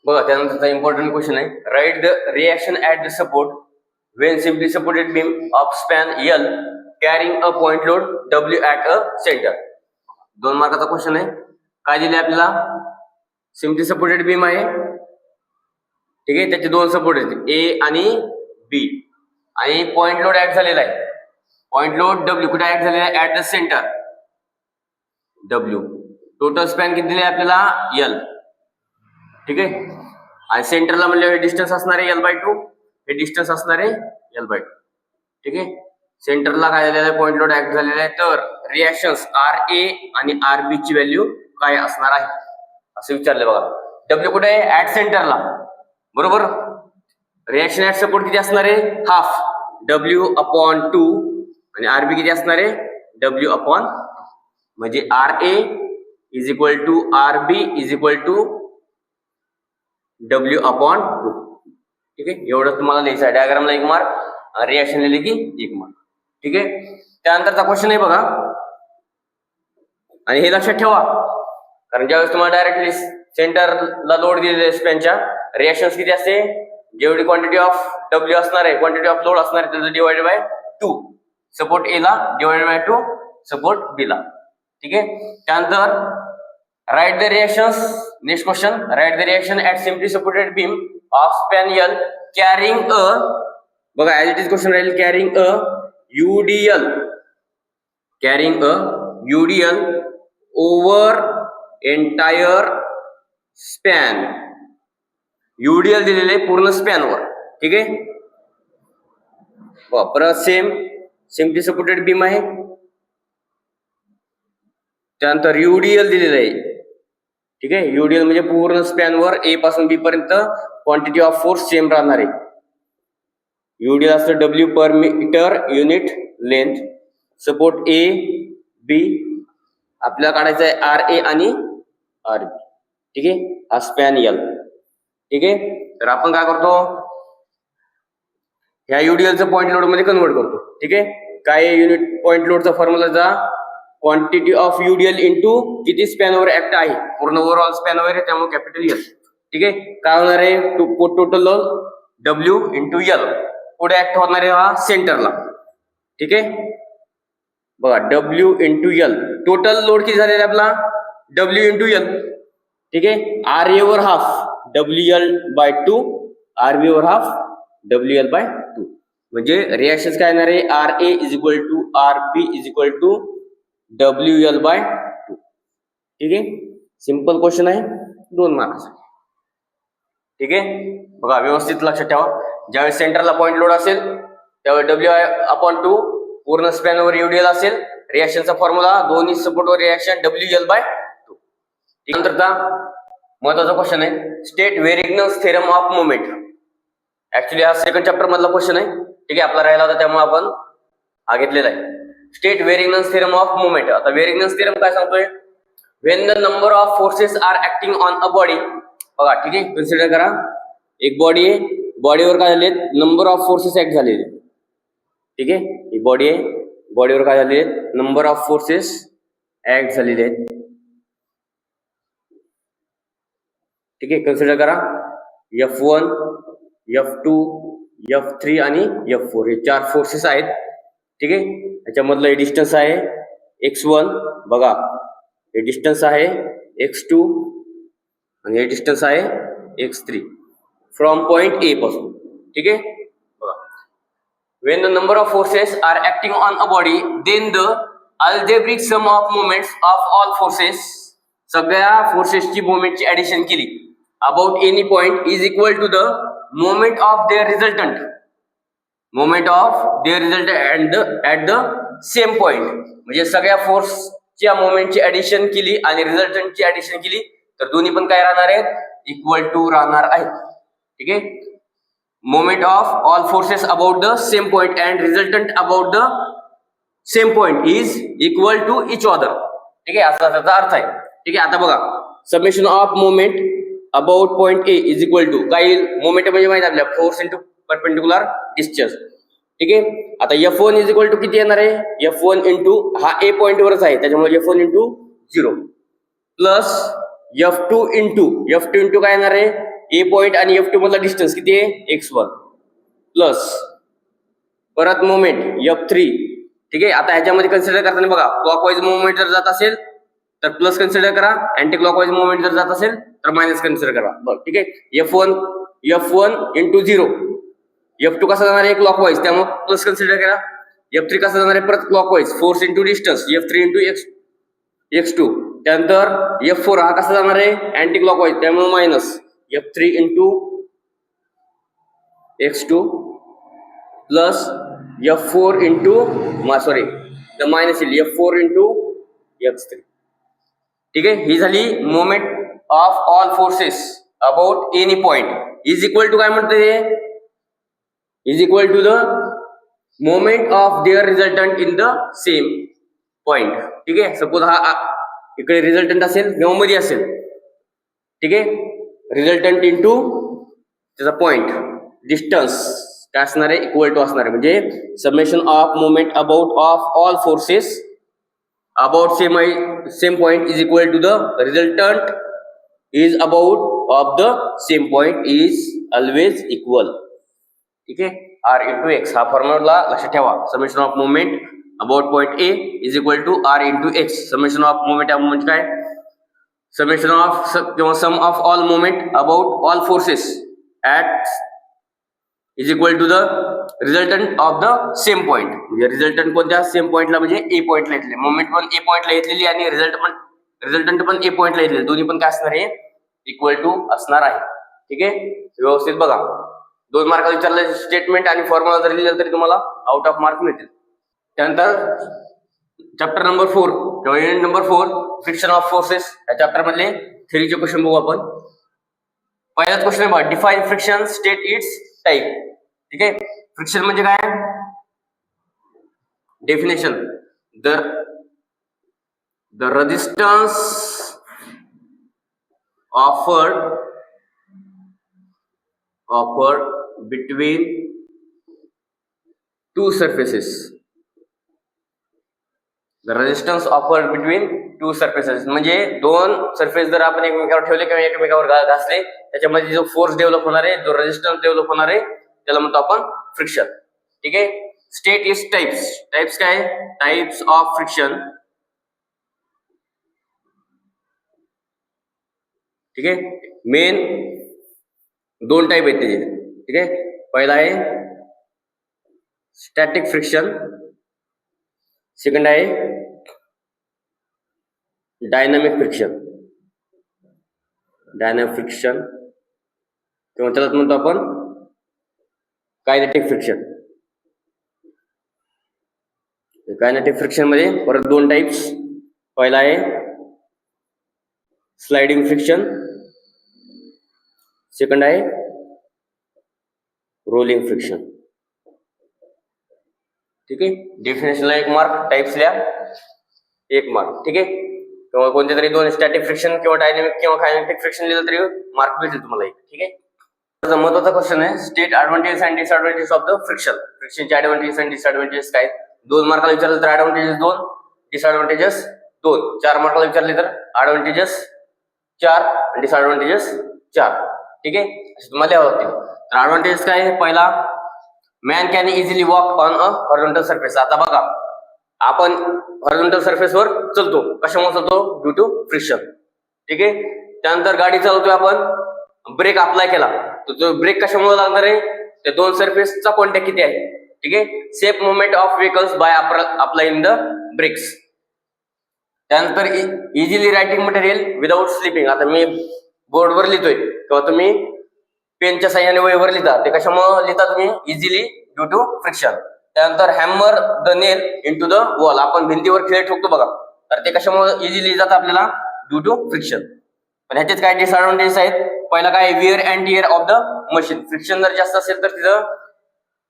बघा त्यानंतरचा important question आहे, write the reaction at the support when simply supported beam of span L carrying a point load W at a center. 2 मार्काचा question आहे. काय दिले आपल्याला? Simply supported beam आहे, ठीक आहे, त्याचे 2 सपोर्ट आहेत ए आणि बी, आणि पॉइंट लोड ऍड झालेला आहे. पॉइंट लोड W कुठे ऍड झालेला आहे? At the centre W. Total span किती दिले आपल्याला? L, ठीक आहे, आणि सेंटरला म्हणजे डिस्टन्स असणार आहे L/2, हे डिस्टन्स असणार आहे L/2, ठीक आहे. सेंटरला काय झालेलं आहे? पॉइंट लोड ऍक्ट झालेला आहे. तर रिएक्शन्स RA आणि RB ची व्हॅल्यू काय असणार आहे असं विचारले. बघा W कुठे आहे? ऍट सेंटरला, बरोबर. रिएक्शन ऍट सपोर्ट किती असणार आहे? हाफ W/2, आणि RB किती असणार आहे? W/, म्हणजे RA is equal to RB is equal to W/2, ठीक आहे. एवढं तुम्हाला लिहायचं आहे. डायग्रामला 1 मार्क, रिएक्शन लिहिली की 1 मार्क, ठीक आहे. त्यानंतरचा क्वेश्चन आहे बघा, आणि हे लक्षात ठेवा, कारण ज्यावेळेस तुम्हाला डायरेक्टली सेंटरला लोड दिलेले स्पॅनच्या रिएक्शन्स किती असते? जेवढी क्वांटिटी ऑफ W असणार आहे, क्वांटिटी ऑफ लोड असणार आहे, त्याचं डिवाइडेड बाय 2, सपोर्ट ए ला डिवाइडेड बाय 2 सपोर्ट बी ला, ठीक आहे. त्यानंतर right the reactions, next question, right the reaction at simply supported beam of span L carrying a, बघा ऍज इट इज क्वेश्चन राहील, carrying a UDL, carrying a UDL over entire span. UDL दिलेले पूर्ण स्पॅनवर, ठीक आहे. परत same simply supported beam आहे, त्यानंतर UDL दिलेलं आहे, ठीक आहे. UDL म्हणजे पूर्ण स्पॅनवर ए पासून बी पर्यंत क्वांटिटी ऑफ फोर्स सेम राहणार आहे. UDL असतं W per metre unit length. Support A B आपल्याला काढायचं आहे RA आणि RB, ठीक आहे. हा स्पॅन L, ठीक आहे. तर आपण काय करतो? ह्या UDL चं पॉइंट लोड मध्ये कन्वर्ट करतो, ठीक आहे. काय युनिट पॉइंट लोडचा फॉर्म्युलाचा? क्वांटिटी ऑफ UDL इंटू किती स्पॅनवर ऍक्ट आहे, पूर्ण ओव्हरऑल स्पॅनवर आहे, त्यामुळे कॅपिटल L, ठीक आहे. काय होणार आहे? Total load W into L, पुढे ऍक्ट होणार आहे हा सेंटरला, ठीक आहे. बघा W into L, total load किती झालेला आपला? W इंटू L, ठीक आहे. RA वर हाफ WL/2, RB वर हाफ WL/2, म्हणजे रिएक्शन काय येणार आहे? RA is equal to RB is equal to WL/2, ठीक आहे. सिंपल क्वेश्चन आहे, 2 मार्क्स, ठीक आहे. बघा व्यवस्थित लक्षात ठेवा, ज्यावेळेस सेंटरला पॉइंट लोड असेल त्यावेळेस W/2 पूर्ण स्पॅनवर UDL असेल. रिएक्शनचा फॉर्म्युला दोन्ही सपोर्टवर रिएक्शन WL/2. नंतरचा महत्वाचा क्वेश्चन आहे, state Varignon's theorem of moment. Actually हा सेकंड चॅप्टर मधला क्वेश्चन आहे, ठीक आहे. आपला राहिला होता त्यामुळे आपण हा घेतलेला आहे. State Varignon's theorem of moment. आता व्हेरिग्नन्स थेरम काय सांगतोय? When the number of forces are acting on a body, बघा ठीक आहे, कन्सिडर करा एक बॉडी आहे, बॉडीवर काय झाले? नंबर ऑफ फोर्सेस ऍक्ट झालेले, ठीक आहे. ही बॉडी आहे, बॉडीवर काय झाले? नंबर ऑफ फोर्सेस ऍक्ट झालेले आहेत, ठीक आहे. कन्सिडर करा F1, F2, F3 आणि F4 हे 4 फोर्सेस आहेत, ठीक आहे. याच्यामधलं हे डिस्टन्स आहे x1, बघा हे डिस्टन्स आहे x2, आणि हे डिस्टन्स आहे x3 फ्रॉम पॉइंट A पासून, ठीक आहे. बघा when the number of forces are acting on a body then the algebraic sum of moments of all forces, सगळ्या फोर्सेसची मोमेंटची ऍडिशन केली about any point is equal to the moment of their resultant, moment of their resultant at the same point. म्हणजे सगळ्या फोर्सच्या मोमेंटची addition केली आणि रिझल्टंटची addition केली तर दोन्ही पण काय राहणार आहेत? इक्वल टू राहणार आहेत, ठीक आहे. Moment of all forces about the same point and resultant about the same point is equal to each other, ठीक आहे. असा त्याचा अर्थ आहे, ठीक आहे. आता बघा summation of moment about point A is equal to, काही मोमेंट म्हणजे माहिती आपल्या फोर्स इंटू परपेंडिक्युलर डिस्टन्स, ठीक आहे. आता F1 इज इक्वल टू किती येणार आहे? F1 इंटू हा ए पॉइंट वरच आहे त्याच्यामुळे F1 into 0 plus F2 into काय येणार आहे? ए पॉइंट आणि F2 मधला डिस्टन्स किती आहे x1 प्लस परत मोमेंट F3. ठीक आहे, आता ह्याच्यामध्ये कन्सिडर करताना बघा क्लॉकवाईज मुवमेंट जर जात असेल तर प्लस कन्सिडर करा, अँटी क्लॉकवाईज मुवमेंट जर जात असेल तर मायनस कन्सिडर करा. बघ ठीक आहे, F1 इंटू 0. F2 कसा जाणार आहे क्लॉकवाईज, त्यामुळे प्लस कन्सिडर करा. F3 कसा जाणार आहे परत clockwise, force into distance F3 into x2. त्यानंतर F4 हा कसा जाणार आहे अँटी क्लॉकवाईज, त्यामुळे minus F3 into x2 plus F4 into the minus F4 into x3. ठीक आहे, ही झाली moment of all forces about any point is equal to काय म्हणते, is equal to the moment of their resultant in the same point. ठीक आहे, suppose हा इकडे रिझल्टंट असेल किंवा मध्ये असेल. ठीक आहे, रिझल्टंट इंटू त्याचा पॉइंट डिस्टन्स काय असणार आहे इक्वल टू असणार आहे, म्हणजे summation of moment about of all forces about same point is equal to the resultant is about of the same point is always equal. ठीक आहे, R इंटू एक्स हा formula लक्षात ठेवा. Summation of moment about point A is equal to R into X. Summation of moment म्हणजे काय, summation of किंवा सम of all moment about all forces at is equal to the resultant of the same point. म्हणजे resultant कोणत्या same पॉइंटला, म्हणजे ए पॉइंटला घेतले, moment पण ए पॉइंटला घेतलेली आणि रिझल्टंट पण ए पॉइंटला घेतलेली, दोन्ही पण काय असणार आहे इक्वल टू असणार आहे. ठीक आहे, व्यवस्थित बघा. 2 मार्काला विचारलं स्टेटमेंट आणि फॉर्म्युला जर लिहिलं तरी तुम्हाला आउट ऑफ मार्क मिळतील. त्यानंतर चॅप्टर नंबर 4 किंवा unit number 4 friction of forces या चॅप्टर मधले थ्योरीचे क्वेश्चन बघू आपण. पहिलाच क्वेश्चन आहे बघा, define friction state it's type. ठीक आहे, फ्रिक्शन म्हणजे काय, definition the resistance offered between two surfaces. The resistance offered between two surfaces म्हणजे दोन सरफेस जर आपण एकमेकावर ठेवले किंवा एकमेकावर घासले त्याच्यामध्ये जो फोर्स डेव्हलप होणार आहे, जो रेजिस्टन्स डेव्हलप होणार आहे त्याला म्हणतो आपण फ्रिक्शन. ठीक आहे, स्टेट इज टाइप्स काय, टाइप्स ऑफ फ्रिक्शन. ठीक आहे, मेन 2 टाइप आहेत त्याचे. ठीक आहे, पहिला आहे स्टॅटिक फ्रिक्शन, सेकंड आहे डायनामिक फ्रिक्शन. किंवा त्यालाच म्हणतो आपण कायनेटिक फ्रिक्शन. कायनेटिक फ्रिक्शन मध्ये परत 2 टाइप्स. पहिला आहे स्लाइडिंग फ्रिक्शन, सेकंड आहे रोलिंग फ्रिक्शन. ठीक आहे, डेफिनेशनला 1 मार्क, टाइप्सला 1 मार्क. ठीक आहे, किंवा कोणते तरी 2 स्टॅटिक फ्रिक्शन किंवा डायनामिक किंवा कायनेटिक फ्रिक्शन लिहिलं तरी मार्क मिळतील तुम्हाला 1. ठीक आहे, तर महत्त्वाचा क्वेश्चन आहे state advantages and disadvantages of the friction. फ्रिक्शनचे ऍडव्हांटेजेस आणि डिसएडव्हांटेजेस काय, 2 मार्काला विचारलं तर ऍडव्हांटेजेस 2, डिसएडव्हांटेजेस 2. 4 मार्काला विचारले तर ऍडव्हांटेजेस 4, डिसएडव्हांटेजेस 4. ठीक आहे, असे तुम्हाला लिहावं लागतील. तर ऍडव्हांटेजेस काय आहे, पहिला man can easily walk on a horizontal surface. आता बघा आपण हॉरिझॉन्टल सरफेसवर चलतो, कशामुळे चलतो, ड्यू टू फ्रिक्शन. ठीक आहे, त्यानंतर गाडी चालवतोय आपण, ब्रेक अप्लाय केला तर तो ब्रेक कशामुळे लागणार आहे, त्या 2 सरफेसचा कॉन्टॅक्ट किती आहे. ठीक आहे, safe movement of vehicles by applying the brakes. त्यानंतर easily writing material without slipping. आता मी बोर्डवर लिहितोय किंवा तुम्ही पेनच्या साह्याने वहीवर लिहिता, ते कशामुळे लिहिता तुम्ही, इझिली ड्यू टू फ्रिक्शन. त्यानंतर hammer the nail into the wall, आपण भिंतीवर खिळे ठोकतो बघा, तर ते कशामुळे इझिली जातं आपल्याला, ड्यू टू फ्रिक्शन. पण ह्याच्यात काय डिसएडव्हांटेजेस आहेत, पहिला काय where and tear of the machine. Friction जर जास्त असेल तर तिथं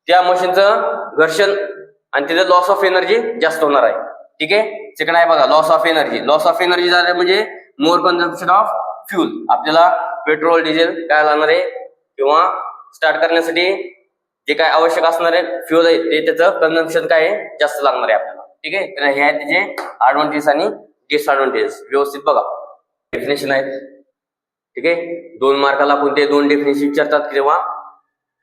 त्या मशीनचं घर्षण आणि तिथं लॉस ऑफ एनर्जी जास्त होणार आहे. ठीक आहे, सेकंड आहे बघा loss of energy. Loss of energy झालं म्हणजे मोर कन्झम्पशन ऑफ फ्यूल. आपल्याला पेट्रोल डिझेल काय लागणार आहे किंवा स्टार्ट करण्यासाठी जे काय आवश्यक असणारे फ्यूल आहे ते त्याचं कन्झम्पशन काय आहे जास्त लागणार आहे आपल्याला. ठीक आहे, तर हे आहे त्याचे ऍडव्हांटेज आणि डिसएडव्हांटेज. व्यवस्थित बघा, डेफिनेशन आहे ठीक आहे. 2 मार्काला कोणते 2 डेफिनेशन विचारतात किंवा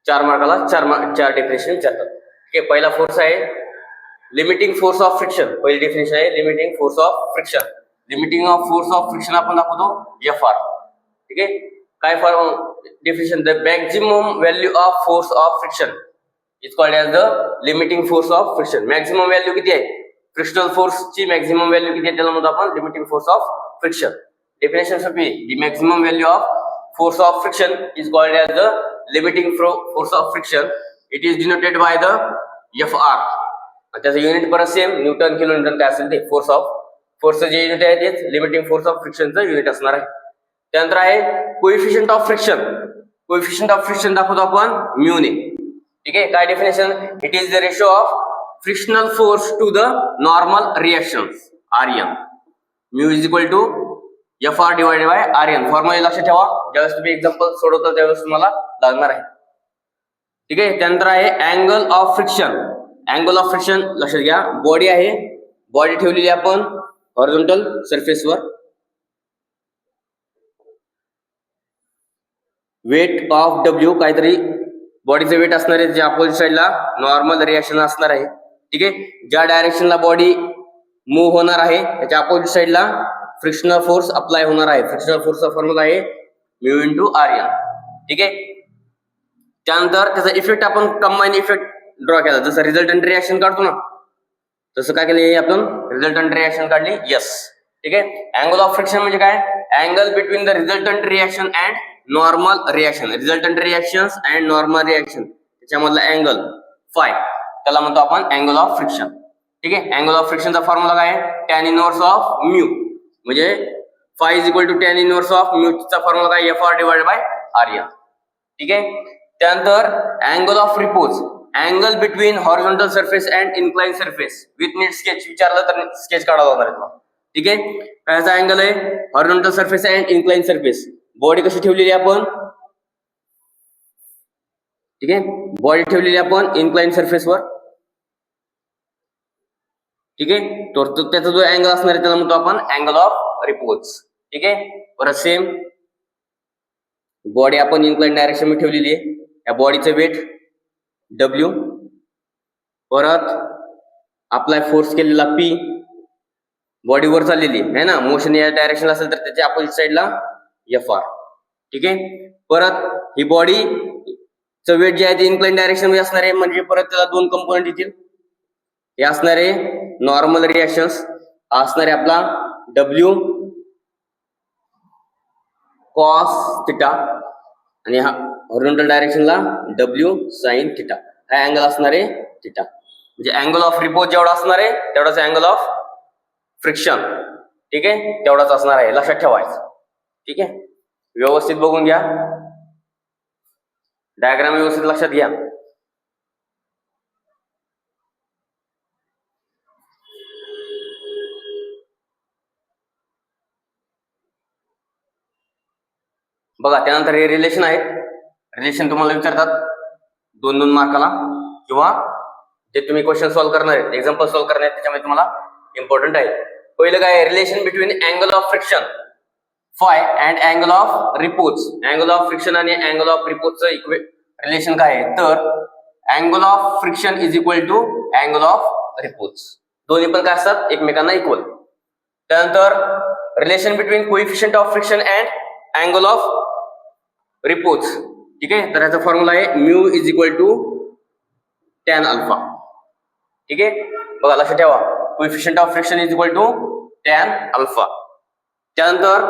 4 मार्काला 4 डेफिनेशन विचारतात. ठीक आहे. पहिला फोर्स आहे लिमिटिंग फोर्स ऑफ फ्रिक्शन. पहिली डेफिनेशन आहे limiting force of friction. Limiting of force of friction आपण दाखवतो FR. ठीक आहे. काय definition, the maximum value of force of friction is called as the limiting force of friction. Maximum value किती आहे, frictional फोर्सची मॅक्झिमम व्हॅल्यू किती आहे त्याला म्हणतो आपण limiting force of friction. Definition should be the maximum value of force of friction is called as the limiting force of friction. It is denoted by the FR. त्याचं unit परत same newton kilometre काय असेल ते फोर्सचं जे unit आहे तेच limiting force of फ्रिक्शनचं युनिट असणार आहे. त्यानंतर आहे coefficient of friction. Coefficient of friction दाखवतो आपण म्यू ने. ठीक आहे. काय डेफिनेशन, it is the ratio of frictional force to the normal reactions RN. Mu is equal to FR divided by RN. Formula लक्षात ठेवा, ज्यावेळेस तुम्ही एक्झाम्पल सोडवता त्यावेळेस तुम्हाला लागणार आहे. ठीक आहे. त्यानंतर आहे angle of friction. Angle of friction लक्षात घ्या, बॉडी आहे, बॉडी ठेवलेली आपण हॉरिझॉन्टल सरफेसवर, वेट ऑफ W काहीतरी बॉडीचं वेट असणार आहे, जे अपोजिट साईडला नॉर्मल रिएक्शन असणार आहे. ठीक आहे. ज्या डायरेक्शनला बॉडी मूव्ह होणार आहे त्याच्या अपोजिट साईडला फ्रिक्शनल फोर्स अप्लाय होणार आहे. फ्रिक्शनल फोर्सचा फॉर्म्युला आहे म्यू इंटू RN. ठीक आहे. त्यानंतर त्याचा इफेक्ट आपण कंबाईन इफेक्ट ड्रॉ केला, जसं रिझल्टंट रिएक्शन काढतो ना तसं काय केलं आपण रिझल्टंट रिएक्शन काढली यस. ठीक आहे. अँगल ऑफ फ्रिक्शन म्हणजे काय, angle between the resultant reaction and normal reaction. Resultant reactions and normal reaction त्याच्यामधला अँगल फाय त्याला म्हणतो आपण अँगल ऑफ फ्रिक्शन. ठीक आहे. अँगल ऑफ फ्रिक्शनचा फॉर्म्युला काय आहे, टॅन इनव्हर्स ऑफ म्यू, म्हणजे phi is equal to tan inverse of म्यूचा फॉर्म्युला काय FR डिवाइडेड बाय RN. ठीक आहे. त्यानंतर angle of repose, angle between horizontal surface and incline surface with neat sketch. विचारलं तर स्केच काढावं लागणार आहे तुम्हाला. ठीक आहे. कायचा अँगल आहे, horizontal surface and incline surface. Body कशी ठेवलेली आपण, ठीक आहे, बॉडी ठेवलेली आपण इन्क्लाइन सरफेसवर. ठीक आहे. तर त्याचा जो अँगल असणार आहे त्याला म्हणतो आपण अँगल ऑफ रिपोज. ठीक आहे. परत सेम बॉडी आपण इन्क्लाइन डायरेक्शन मध्ये ठेवलेली आहे, या बॉडीचं वेट W, परत अप्लाय फोर्स केलेला P, बॉडीवर चाललेली आहे ना, मोशन या डायरेक्शन असेल तर त्याच्या अपोजिट साईडला FR. ठीक आहे. परत ही बॉडीचं वेट जे आहे ते इन्क्लाइन डायरेक्शन मध्ये असणार आहे, म्हणजे परत त्याला 2 कंपोनेंट येतील. हे असणारे नॉर्मल रिएक्शन्स, असणारे आपला W कॉस थिटा आणि हा हॉरिझॉन्टल डायरेक्शनला W साइन थिटा. हा अँगल असणार आहे थिटा. म्हणजे अँगल ऑफ रिपोज जेवढा असणार आहे तेवढाच अँगल ऑफ फ्रिक्शन. ठीक आहे, तेवढाच असणार आहे, लक्षात ठेवायचं. ठीक आहे. व्यवस्थित बघून घ्या, डायग्राम व्यवस्थित लक्षात घ्या. बघा, त्यानंतर हे रिलेशन आहेत. रिलेशन तुम्हाला विचारतात 2-2 मार्काला, किंवा जे तुम्ही क्वेश्चन सॉल्व्ह करणार आहेत, एक्झाम्पल सॉल्व्ह करणार आहेत त्याच्यामध्ये तुम्हाला इम्पॉर्टंट आहे. पहिलं काय, relation between angle of friction phi and angle of repose. Angle of friction आणि अँगल ऑफ रिपोजचं रिलेशन काय आहे, तर angle of friction is equal to angle of repose. दोन्ही पण काय असतात, एकमेकांना इक्वल. त्यानंतर relation between coefficient of friction and angle of repose. ठीक आहे. तर याचा फॉर्म्युला आहे mu is equal to tan alpha. ठीक आहे. बघा, लक्षात ठेवा, coefficient of friction is equal to tan alpha. त्यानंतर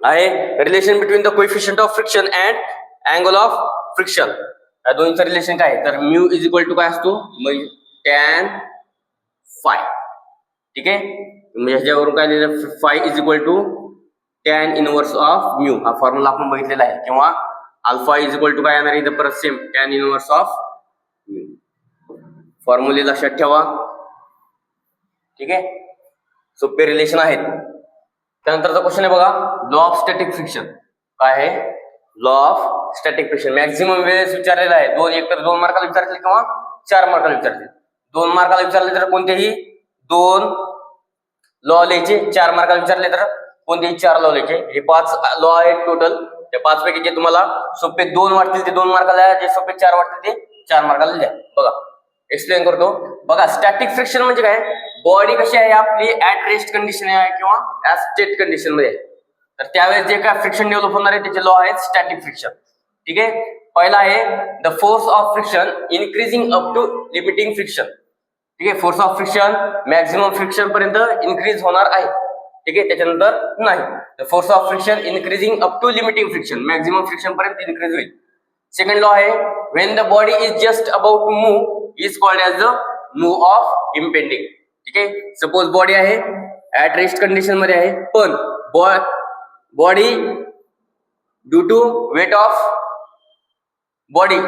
आहे relation between the coefficient of friction and angle of friction. या दोन्हीचं रिलेशन काय आहे, तर म्यू इज इक्वल टू काय असतो, टॅन फाय. ठीक आहे. म्हणजे ह्याच्यावरून काय लिहिलं, phi is equal to tan inverse of mu. हा फॉर्म्युला आपण बघितलेला आहे. किंवा अल्फा इज इक्वल टू काय येणार आहे, परत same tan inverse of mu. फॉर्म्युले लक्षात ठेवा. ठीक आहे. सोपे रिलेशन आहेत. त्यानंतरचा क्वेश्चन आहे बघा, लॉ ऑफ स्टॅटिक फ्रिक्शन. काय आहे, law of static friction. Maximum वेळेस विचारलेला आहे. एकतर 2 मार्काला विचारले किंवा 4 मार्काला विचारले. 2 मार्काला विचारले तर कोणतेही 2 लॉ लिहायचे, 4 मार्काला विचारले तर कोणतेही 4 लॉ लिहायचे. हे 5 लॉ आहेत टोटल. त्या 5 पैकी जे तुम्हाला सोपे 2 वाटतील ते 2 मार्काला द्या, जे सोपे 4 वाटतील ते 4 मार्काला द्या. बघा एक्सप्लेन करतो. बघा स्टॅटिक फ्रिक्शन म्हणजे काय, बॉडी कशी आहे आपली ऍट रेस्ट कंडिशन आहे किंवा ऍट स्टेट कंडिशन मध्ये आहे. तर त्यावेळेस जे काय फ्रिक्शन डेव्हलप होणार आहे त्याचे लॉ आहेत स्टॅटिक फ्रिक्शन. ठीक आहे. पहिला आहे the force of friction increasing up to limiting friction. ठीक आहे. Force of friction maximum friction पर्यंत इन्क्रीज होणार आहे. ठीक आहे. त्याच्यानंतर नाही. The force of friction increasing up to limiting friction, maximum friction पर्यंत इन्क्रीज होईल. सेकंड लॉ आहे when the body is just about to move is called as the move of impending. ठीक आहे. सपोज बॉडी आहे at rest condition मध्ये आहे, पण body due to weight of body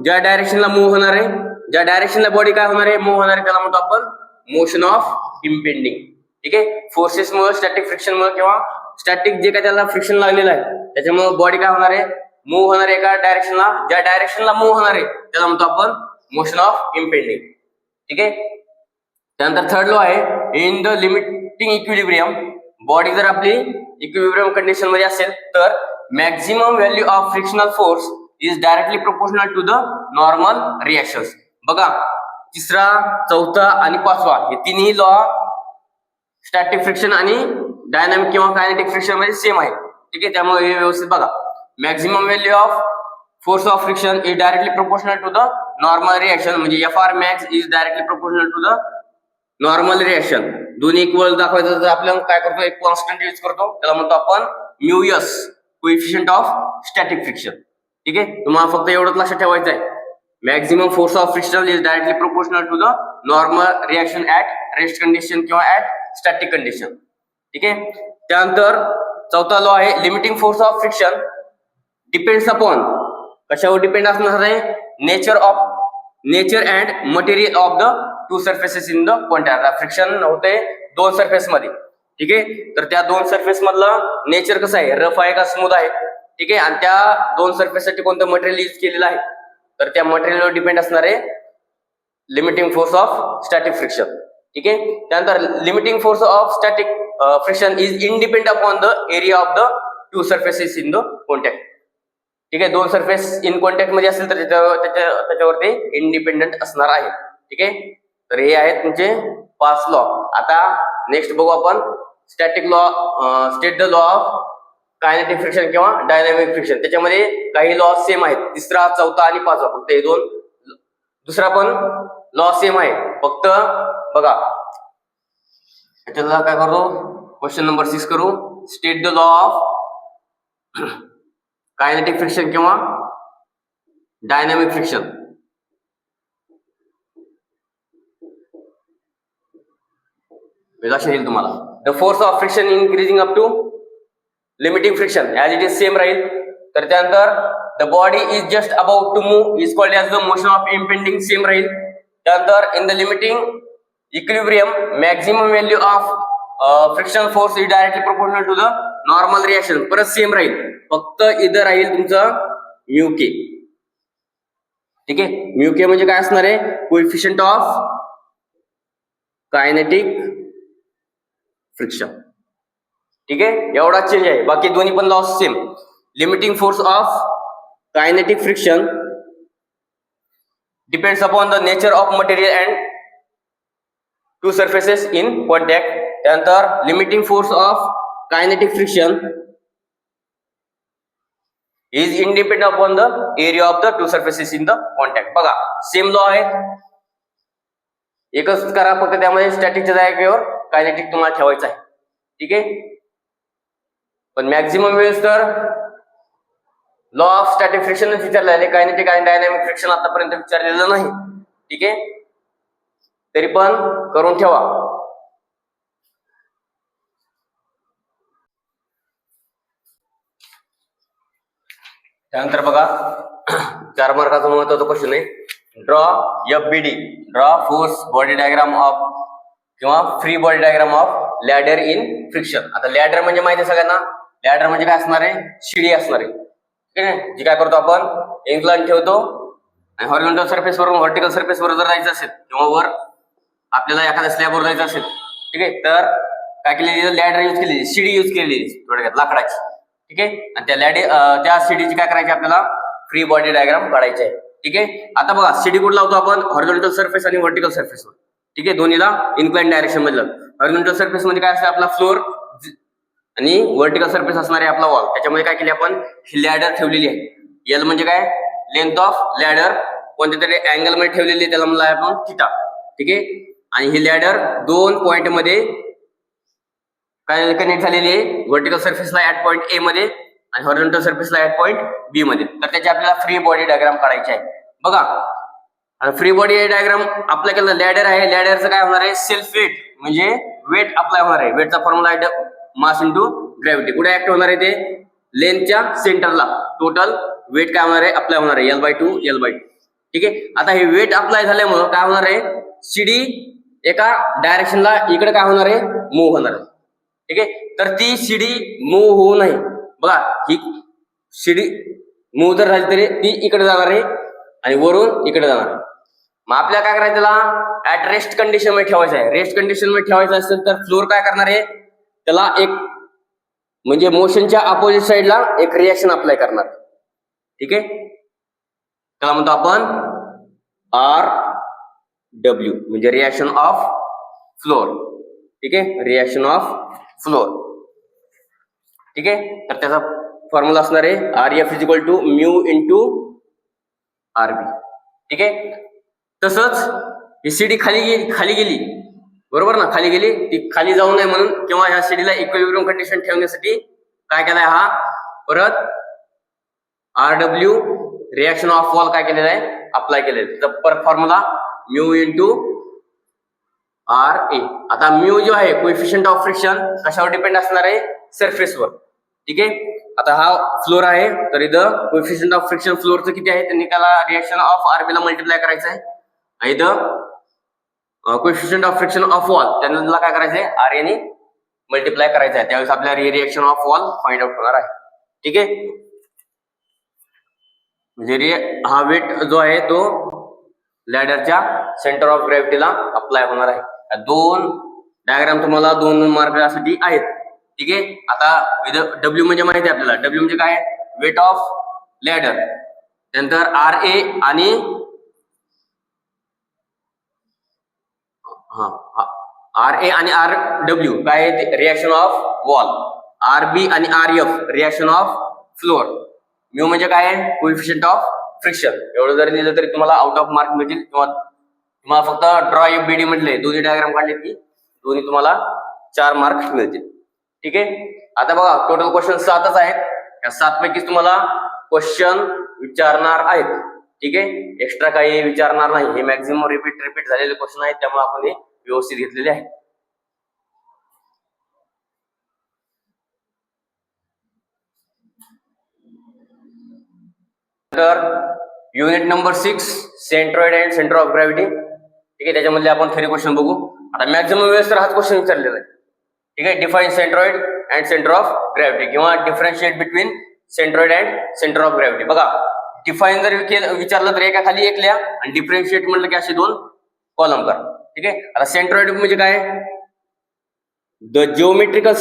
ज्या डायरेक्शनला मूव्ह होणार आहे, ज्या डायरेक्शनला बॉडी काय होणार आहे मूव्ह होणार आहे, त्याला म्हणतो आपण मोशन ऑफ इम्पेंडिंग. ठीक आहे. फोर्सेसमुळे स्टॅटिक फ्रिक्शनमुळे किंवा स्टॅटिक जे काय त्याला फ्रिक्शन लागलेलं आहे त्याच्यामुळे बॉडी काय होणार आहे मूव्ह होणार आहे एका डायरेक्शनला, ज्या डायरेक्शनला मूव्ह होणार आहे त्याला म्हणतो आपण मोशन ऑफ इम्पेंडिंग. ठीक आहे. त्यानंतर थर्ड लॉ आहे in the limiting equilibrium. Body जर आपली इक्विलिब्रियम कंडिशन मध्ये असेल तर maximum value of frictional force is directly proportional to the normal reactions. बघा तिसरा, चौथा आणि पाचवा हे तिन्ही लॉ स्टॅटिक फ्रिक्शन आणि डायनामिक किंवा कायनेटिक फ्रिक्शन मध्ये सेम आहे. ठीक आहे. त्यामुळे हे व्यवस्थित बघा. Maximum value of force of friction is directly proportional to the normal reaction, म्हणजे FR max is directly proportional to the normal reaction. दोन्ही इक्वल दाखवायचं तर आपण काय करतो, एक कॉन्स्टंट यूज करतो, त्याला म्हणतो आपण μs, coefficient of static friction. ठीक आहे. तुम्हाला फक्त एवढंच लक्षात ठेवायचं आहे, maximum force of friction is directly proportional to the normal reaction at rest condition किंवा ऍट स्टॅटिक कंडिशन. ठीक आहे. त्यानंतर चौथा लॉ आहे limiting force of friction depends upon, कशावर डिपेंड असणार आहे, nature and material of the two surfaces in the contact. Friction होते दोन सरफेस मध्ये. ठीक आहे. तर त्या दोन सरफेस मधलं नेचर कसं आहे, रफ आहे का स्मूथ आहे. ठीक आहे. आणि त्या दोन सरफेस साठी कोणतं मटेरियल यूज केलेलं आहे तर त्या मटेरियलवर डिपेंड असणार आहे limiting force of static friction. ठीक आहे. त्यानंतर limiting force of static friction is independent upon the area of the two surfaces in the contact. ठीक आहे. दोन सरफेस इन कॉन्टॅक्ट मध्ये असेल तर त्याच्यावरती इंडिपेंडेंट असणार आहे. ठीक आहे. तर हे आहेत तुमचे 5 लॉ. आता नेक्स्ट बघू आपण static law, state the law of kinetic friction किंवा डायनामिक फ्रिक्शन. त्याच्यामध्ये काही लॉ सेम आहेत, तिसरा, चौथा आणि पाचवा, फक्त हे दोन. दुसरा पण लॉ सेम आहे, फक्त बघा याच्याला काय करू, क्वेश्चन नंबर 6 करू. State the law of kinetic friction किंवा डायनामिक फ्रिक्शन. लक्षात येईल तुम्हाला. The force of friction increasing up to limiting friction as it is same राहील. तर त्यानंतर the body is just about to move is called as the motion of impending same राहील. त्यानंतर in the limiting equilibrium maximum value of friction force is directly proportional to the normal reaction, परत same राहील, फक्त इथं राहील तुमचं μk. ठीक आहे. μk म्हणजे काय असणार आहे, कोएफिशियंट ऑफ कायनेटिक फ्रिक्शन. ठीक आहे. एवढा चेंज आहे, बाकी दोन्ही पण laws same. Limiting force of kinetic friction depends upon the nature of material and two surfaces in contact. त्यानंतर limiting force of kinetic friction is independent upon the area of the two surfaces in the contact. बघा same law आहे, एकच करा, फक्त त्यामध्ये स्टॅटिकच्या जागेवर kinetic तुम्हाला ठेवायचं आहे. ठीक आहे. पण मॅक्झिमम वेळेस तर लॉ ऑफ स्टॅटिक फ्रिक्शन विचारलेलं आहे, कायनेटिक आणि डायनामिक फ्रिक्शन आतापर्यंत विचारलेलं नाही. ठीक आहे. तरी पण करून ठेवा. त्यानंतर बघा 4 मार्काचा महत्वाचा क्वेश्चन आहे, draw FBD, draw force body diagram of किंवा free body diagram of ladder in friction. आता लॅडर म्हणजे माहिती आहे सगळ्यांना, लॅडर म्हणजे काय असणार आहे, शिडी असणार आहे. ठीक आहे. जी काय करतो आपण, इन्क्लाइन ठेवतो आणि हॉरिझॉन्टल सरफेस वरून व्हर्टिकल सरफेस वर जर जायचं असेल किंवा वर आपल्याला एखाद्या स्लॅबवर जायचं असेल, ठीक आहे, तर काय केलेली लॅडर यूज केलेली, शिडी यूज केलेली थोडक्यात लाकडाची. ठीक आहे, आणि त्या सीडीची काय करायची आपल्याला फ्री बॉडी डायग्राम काढायची आहे. ठीक आहे, आता बघा सीडी कुठं लावतो आपण, हॉरिझॉन्टल सरफेस आणि व्हर्टिकल सरफेसवर. ठीक आहे, दोन्हीला इन्क्लाइन डायरेक्शन मधलं. हॉरिझॉन्टल सरफेस मध्ये काय असतं आपला फ्लोर आणि व्हर्टिकल सरफेस असणार आहे आपला वॉल. त्याच्यामध्ये काय केली आपण ही लॅडर ठेवलेली आहे. एल म्हणजे काय लेंथ ऑफ लॅडर, कोणत्या तरी अँगल मध्ये ठेवलेली आहे, त्याला म्हणलं आपण थिटा. ठीक आहे, आणि ही लॅडर 2 पॉइंट मध्ये काय कनेक्ट झालेली आहे, व्हर्टिकल सरफेसला ऍट पॉइंट ए मध्ये आणि हॉरिझॉन्टल सरफेसला ऍट पॉइंट बी मध्ये. तर त्याची आपल्याला फ्री बॉडी डायग्राम काढायची आहे. बघा फ्री बॉडी डायग्राम अप्लाय केलं, लॅडर आहे, लॅडरचं काय होणार आहे सेल्फ वेट म्हणजे वेट अप्लाय होणार आहे. वेटचा फॉर्म्युला आहे मास इंटू ग्रॅव्हिटी. कुठे ऍक्ट होणार आहे ते लेंथच्या सेंटरला. टोटल वेट काय होणार आहे अप्लाय होणार आहे L/2 L/2. ठीक आहे, आता हे वेट अप्लाय झाल्यामुळे काय होणार आहे सीडी एका डायरेक्शनला इकडे काय होणार आहे मूव्ह होणार आहे. ठीक आहे, तर ती सीडी मूव्ह होऊ नये. बघा ही सीडी मूव्ह जर झाली तरी ती इकडे जाणार आहे आणि वरून इकडे जाणार आहे. मग आपल्याला काय करायचं त्याला ऍट रेस्ट कंडिशन मध्ये ठेवायचं आहे. रेस्ट कंडिशन मध्ये ठेवायचं असेल तर फ्लोर काय करणार आहे त्याला एक म्हणजे मोशनच्या अपोजिट साइडला एक रिएक्शन अप्लाय करणार. ठीक आहे, त्याला म्हणतो आपण RW म्हणजे रिएक्शन ऑफ फ्लोर. ठीक आहे, रिएक्शन ऑफ फ्लोर. ठीक आहे, तर त्याचा फॉर्म्युला असणार आहे RF is equal to mu into RB. ठीक आहे, तसंच ही सीडी खाली गेली बरोबर ना, खाली गेली, ती खाली जाऊ नये म्हणून किंवा ह्या सीडीला इक्विलिब्रियम कंडिशन ठेवण्यासाठी काय केलाय हा परत RW रिएक्शन ऑफ वॉल काय केलेला आहे अप्लाय केलेलं. तर पर फॉर्म्युला म्यू इंटू RA. आता म्यू जो आहे कोएफिशियंट ऑफ फ्रिक्शन कशावर डिपेंड असणार आहे सरफेसवर. ठीक आहे, आता हा फ्लोर आहे तर इथं कोएफिशियंट ऑफ फ्रिक्शन फ्लोरचं किती आहे त्यांनी त्याला रिएक्शन ऑफ RB ला मल्टिप्लाय करायचं आहे. आणि इथं coefficient of friction of wall त्यांना काय करायचंय RA ने मल्टिप्लाय करायचं आहे. त्यावेळेस आपल्याला reaction of wall find out होणार आहे. ठीक आहे, म्हणजे हा वेट जो आहे तो लॅडरच्या सेंटर ऑफ ग्रॅव्हिटीला अप्लाय होणार आहे. दोन डायग्राम तुम्हाला 2 मार्कासाठी आहेत. ठीक आहे, आता इथं W म्हणजे माहिती आहे आपल्याला, W म्हणजे काय वेट ऑफ लॅडर, त्यानंतर RA आणि RA आणि RW काय रिएक्शन ऑफ वॉल, RB आणि RF reaction of floor. Mu म्हणजे काय कोएफिशियंट ऑफ फ्रिक्शन. एवढं जरी दिलं तरी तुम्हाला आउट ऑफ मार्क मिळतील किंवा तुम्हाला फक्त ड्रॉ FBD म्हटले दोन्ही डायग्राम काढले की दोन्ही तुम्हाला 4 मार्क मिळतील. ठीक आहे, आता बघा टोटल क्वेश्चन 7च आहेत. या 7 पैकी तुम्हाला क्वेश्चन विचारणार आहेत. ठीक आहे, एक्स्ट्रा काही विचारणार नाही. हे मॅक्झिमम रिपीट झालेले क्वेश्चन आहेत, त्यामुळे आपण हे व्यवस्थित घेतलेले आहेत. तर unit number 6 centroid and centre of gravity. ठीक आहे, त्याच्यामध्ये आपण 3 क्वेश्चन बघू. आता मॅक्झिमम वेळेस तर हाच क्वेश्चन विचारलेला आहे. ठीक आहे, define centroid and centre of gravity किंवा differentiate between centroid and centre of gravity. बघा डिफाइन जर विचारलं तर एका खाली एक लिहा आणि डिफरन्शिएट म्हटलं की असे 2 कॉलम करा. ठीक आहे, आता सेंट्रॉइड म्हणजे काय the geometrical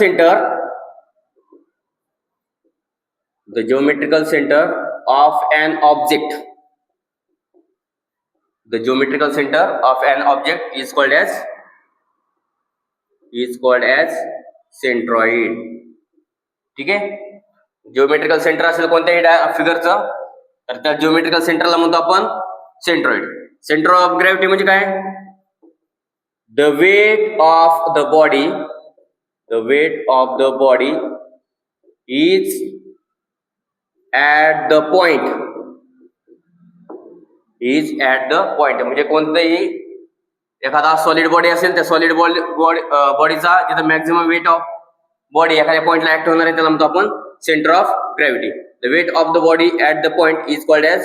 centre of an object. The geometrical center of an object is called as centroid. ठीक आहे, जिओमेट्रिकल सेंटर असेल कोणत्याही फिगरचं तर त्या जिओमेट्रिकल सेंटरला म्हणतो आपण सेंट्रॉइड. सेंटर ऑफ ग्रॅव्हिटी म्हणजे काय the weight of the body is at the point म्हणजे कोणतंही एखादा सॉलिड बॉडी असेल त्या सॉलिड बॉडीचा जिथं मॅक्झिमम वेट ऑफ बॉडी एखाद्या पॉइंटला ऍक्ट होणार आहे त्याला म्हणतो आपण centre of gravity. The weight of the body at the point is called as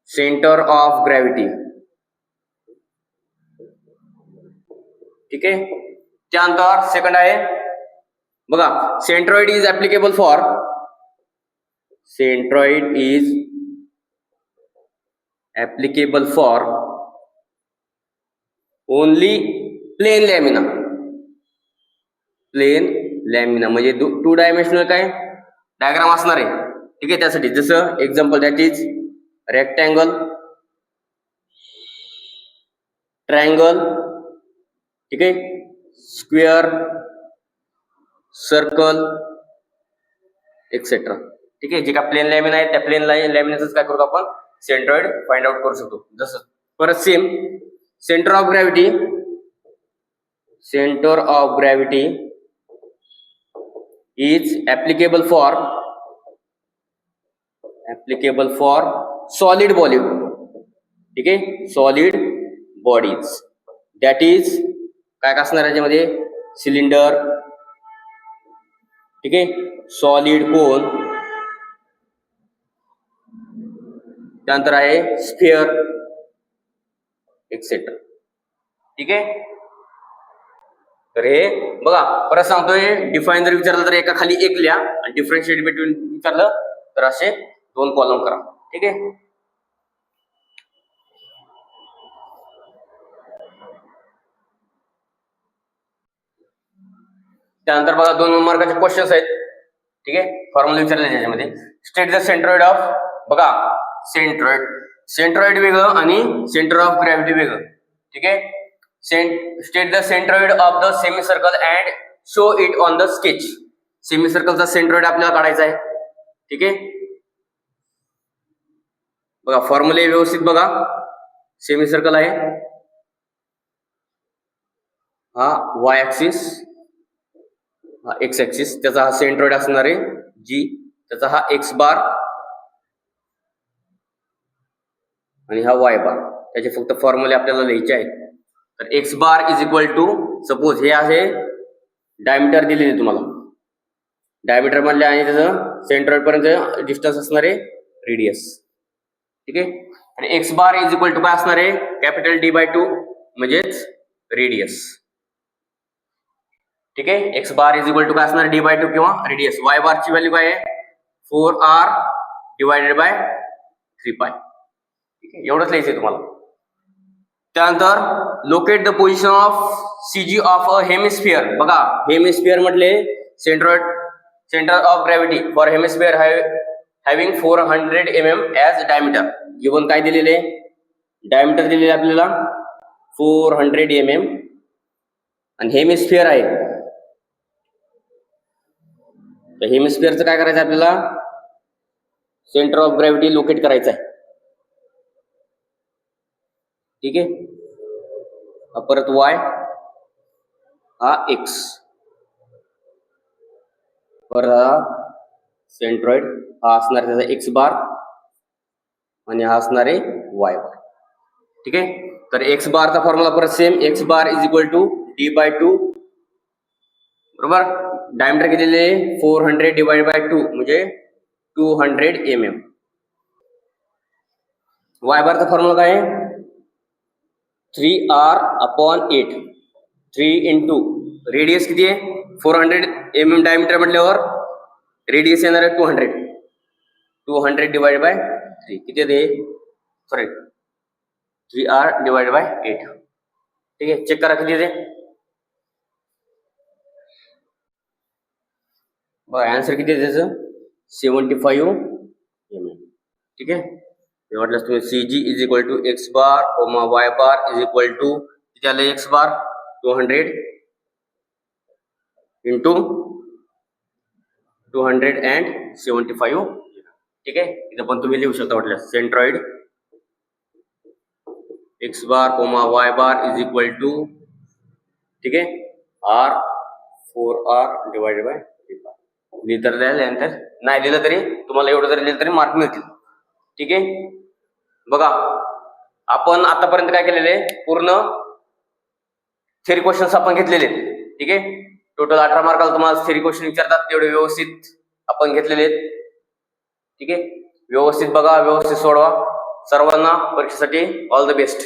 centre of gravity. ठीक आहे, त्यानंतर सेकंड आहे बघा centroid is applicable for only plane lamina. Plane lamina म्हणजे 2 डायमेन्शनल काय डायग्राम असणार आहे. ठीक आहे, त्यासाठी जसं example that is rectangle, triangle, ठीक आहे, स्क्वेअर, सर्कल एक्सेट्रा. ठीक आहे, जे काय प्लेन लॅमिना आहे त्या प्लेन लॅमिनाच काय करतो आपण सेंट्रॉइड फाइंड आउट करू शकतो. जसं परत same centre of gravity is applicable for solid volume. ठीक आहे, सॉलिड बॉडीज दॅट इज काय असणार याच्यामध्ये सिलेंडर, ठीक आहे, सॉलिड कोन, त्यानंतर आहे स्फिअर एक्सेट्रा. ठीक आहे, तर हे बघा परत सांगतोय, डिफाईन जर विचारलं तर एका खाली एक लिहा आणि डिफरन्शिएट बिटवीन विचारलं तर असे 2 कॉलम करा. ठीक आहे, त्यानंतर बघा 2 मार्काचे क्वेश्चन्स आहेत. ठीक आहे, फॉर्म्युला विचारले त्याच्यामध्ये स्टेट द सेंट्रॉइड ऑफ, बघा सेंट्रॉइड वेगळं आणि सेंटर ऑफ ग्रॅव्हिटी वेगळं. ठीक आहे, state the centroid of the semi circle and show it on the sketch. Semi सर्कलचा सेंट्रॉइड आपल्याला काढायचा आहे. ठीक आहे, बघा फॉर्म्युले व्यवस्थित बघा. सेमी सर्कल आहे हा वाय ऍक्सिस, हा एक्स ऍक्सिस, त्याचा हा सेंट्रॉइड असणार आहे जी, त्याचा हा एक्स बार आणि हा वाय बार. त्याचे फक्त फॉर्म्युले आपल्याला लिहायचे आहेत. तर x bar is equal to, suppose हे आहे डायमीटर दिलेले तुम्हाला, डायमीटर म्हणले आणि त्याचं सेंट्रॉइड पर्यंत डिस्टन्स असणार आहे रेडियस. ठीक आहे, आणि x bar is equal to काय असणार आहे कॅपिटल D/2 म्हणजेच रेडियस. ठीक आहे, x bar is equal to काय असणार D/2 किंवा रेडियस. वाय बार ची व्हॅल्यू काय आहे 4r डिवायडेड बाय 3π. ठीक आहे, एवढंच लिहायचंय तुम्हाला. त्यानंतर locate the position of CG of a hemisphere. बघा हेमिस्फिअर म्हटले centre of gravity for hemisphere having 400 mm as diameter. Given काय दिलेले डायमीटर दिलेले आपल्याला 400 mm आणि हेमिस्फिअर आहे. तर हेमिस्फिअरचं काय करायचं आपल्याला सेंटर ऑफ ग्रॅव्हिटी लोकेट करायचं आहे. ठीक आहे, परत वाय हा एक्स, परत सेंट्रॉइड हा असणार त्याचा एक्स बार आणि हा असणार आहे वाय बार. ठीक आहे, तर एक्स बारचा फॉर्म्युला परत same, x bar is equal to D/2 बरोबर. डायमीटर किती दिले 400 डिवाइड बाय 2 म्हणजे 200 mm. वाय बारचा फॉर्म्युला काय आहे 3r/8. 3 इंटू रेडियस किती आहे 400 mm डायमीटर म्हटल्यावर रेडियस येणार आहे 200 डिवाइड बाय 3 किती आहे सॉरी 3r डिवाइड बाय 8. ठीक आहे, चेक करा किती आहे बघा. आन्सर किती आहे त्याचं 75 mm. ठीक आहे, म्हटलं तुम्ही CG is equal to x bar comma y bar is equal to किती आलं एक्स बार 200 इंटू 275. ठीक आहे, इथं पण तुम्ही लिहू शकता वाटलं centroid x bar comma y bar is equal to, ठीक आहे, R4r डिवाइडेड बाय 3π. लिहितर लिहिल्यानंतर नाही लिहिलं तरी तुम्हाला एवढं जरी लिहिलं तरी मार्क मिळतील. ठीक आहे, बघा आपण आतापर्यंत काय केलेले पूर्ण थेरी क्वेश्चन्स आपण घेतलेले. ठीक आहे, टोटल 18 मार्काला तुम्हाला थेरी क्वेश्चन विचारतात तेवढे व्यवस्थित आपण घेतलेले आहेत. ठीक आहे, व्यवस्थित बघा, व्यवस्थित सोडवा. सर्वांना परीक्षेसाठी ऑल द बेस्ट.